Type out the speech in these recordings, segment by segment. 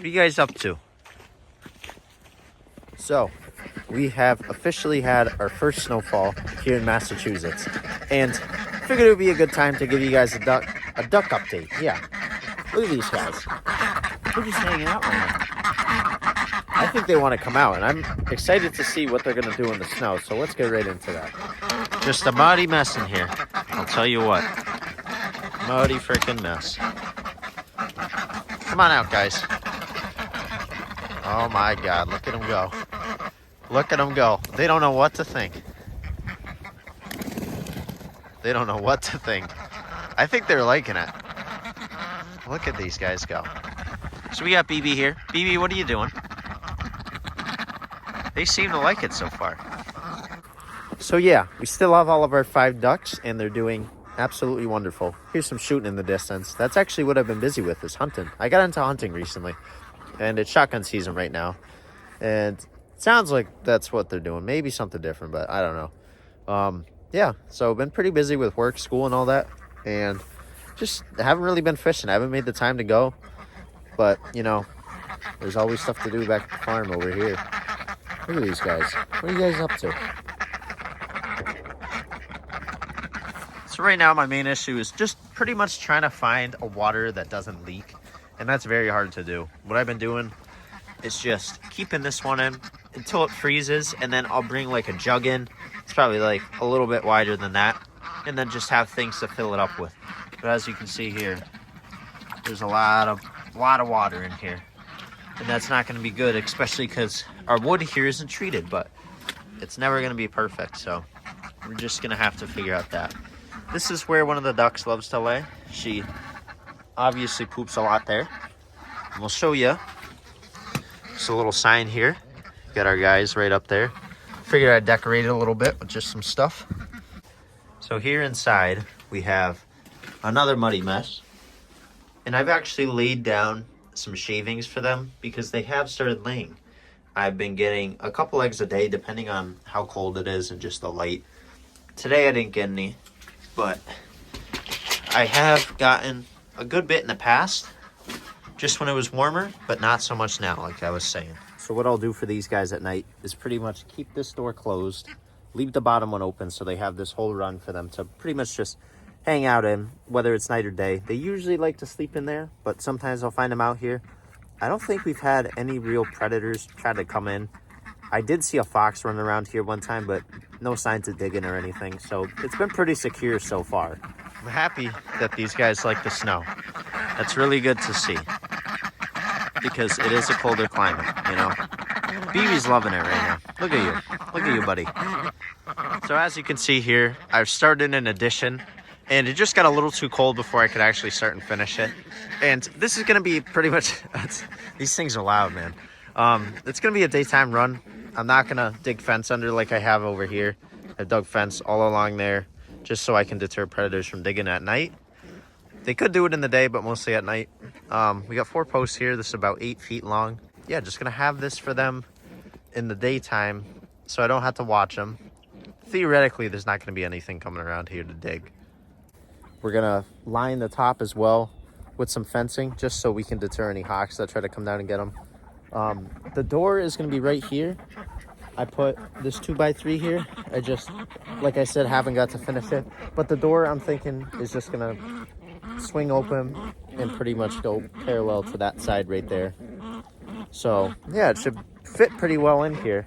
What are you guys up to? So, we have officially had our first snowfall here in Massachusetts, and I figured it would be a good time to give you guys a duck update. Yeah, look at these guys. They're just hanging out right now. I think they want to come out, and I'm excited to see what they're going to do in the snow, so let's get right into that. Just a muddy mess in here, I'll tell you what. Muddy freaking mess. Come on out, guys. Oh my God, look at them go. Look at them go. They don't know what to think. They don't know what to think. I think they're liking it. Look at these guys go. So we got BB here. BB, what are you doing? They seem to like it so far. So yeah, we still have all of our 5 ducks, and they're doing absolutely wonderful. Here's some shooting in the distance. That's actually what I've been busy with, is hunting. I got into hunting recently, and it's shotgun season right now. And it sounds like that's what they're doing. Maybe something different, but I don't know. Yeah, so I've been pretty busy with work, school, and all that. And just haven't really been fishing. I haven't made the time to go. But, you know, there's always stuff to do back at the farm over here. Look at these guys. What are you guys up to? So right now my main issue is just pretty much trying to find a water that doesn't leak. And that's very hard to do. What I've been doing is just keeping this one in until it freezes, and then I'll bring like a jug in. It's probably like a little bit wider than that, and then just have things to fill it up with. But as you can see here, there's a lot of water in here, and that's not going to be good, especially because our wood here isn't treated, but it's never going to be perfect, so we're just going to have to figure out that. This is where one of the ducks loves to lay. She obviously poops a lot there. And we'll show you. Just a little sign here. Got our guys right up there. Figured I'd decorate it a little bit with just some stuff. So here inside we have another muddy mess. And I've actually laid down some shavings for them because they have started laying. I've been getting a couple eggs a day depending on how cold it is and just the light. Today I didn't get any, but I have gotten a good bit in the past, just when it was warmer, but not so much now, like I was saying. So what I'll do for these guys at night is pretty much keep this door closed, leave the bottom one open so they have this whole run for them to pretty much just hang out in, whether it's night or day. They usually like to sleep in there, but sometimes I'll find them out here. I don't think we've had any real predators try to come in. I did see a fox running around here one time, but no signs of digging or anything, so it's been pretty secure so far. I'm happy that these guys like the snow. That's really good to see, because it is a colder climate, you know. BB's loving it right now. Look at you. Look at you, buddy. So as you can see here, I've started an addition, and it just got a little too cold before I could actually start and finish it. And this is going to be pretty much, these things are loud, man. It's going to be a daytime run. I'm not going to dig fence under like I have over here. I've dug fence all along there just so I can deter predators from digging at night. They could do it in the day, but mostly at night. We got 4 posts here. This is about 8 feet long. Yeah, just going to have this for them in the daytime so I don't have to watch them. Theoretically, there's not going to be anything coming around here to dig. We're going to line the top as well with some fencing just so we can deter any hawks that try to come down and get them. The door is going to be right here. I put this 2x3 here. I just, like I said, haven't got to finish it. But the door, I'm thinking, is just going to swing open and pretty much go parallel to that side right there. So, yeah, it should fit pretty well in here.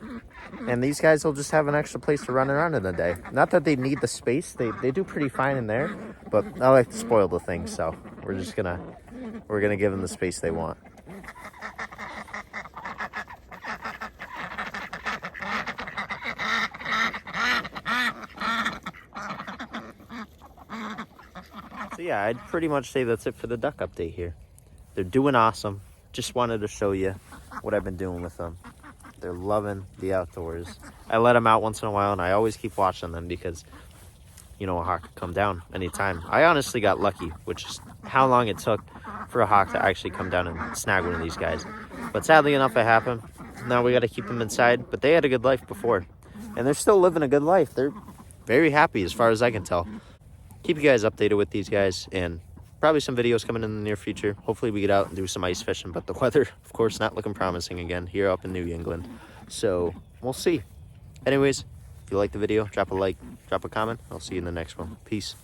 And these guys will just have an extra place to run around in the day. Not that they need the space. They do pretty fine in there. But I like to spoil the thing, so we're gonna give them the space they want. So yeah, I'd pretty much say that's it for the duck update here. They're doing awesome. Just wanted to show you what I've been doing with them. They're loving the outdoors. I let them out once in a while, and I always keep watching them because, you know, a hawk could come down anytime. I honestly got lucky, which is how long it took for a hawk to actually come down and snag one of these guys. But sadly enough, it happened. Now we got to keep them inside, but they had a good life before. And they're still living a good life. They're very happy as far as I can tell. Keep you guys updated with these guys, and probably some videos coming in the near future. Hopefully we get out and do some ice fishing, but the weather, of course, not looking promising again here up in New England. So we'll see. Anyways, if you like the video, drop a like, drop a comment. I'll see you in the next one. Peace.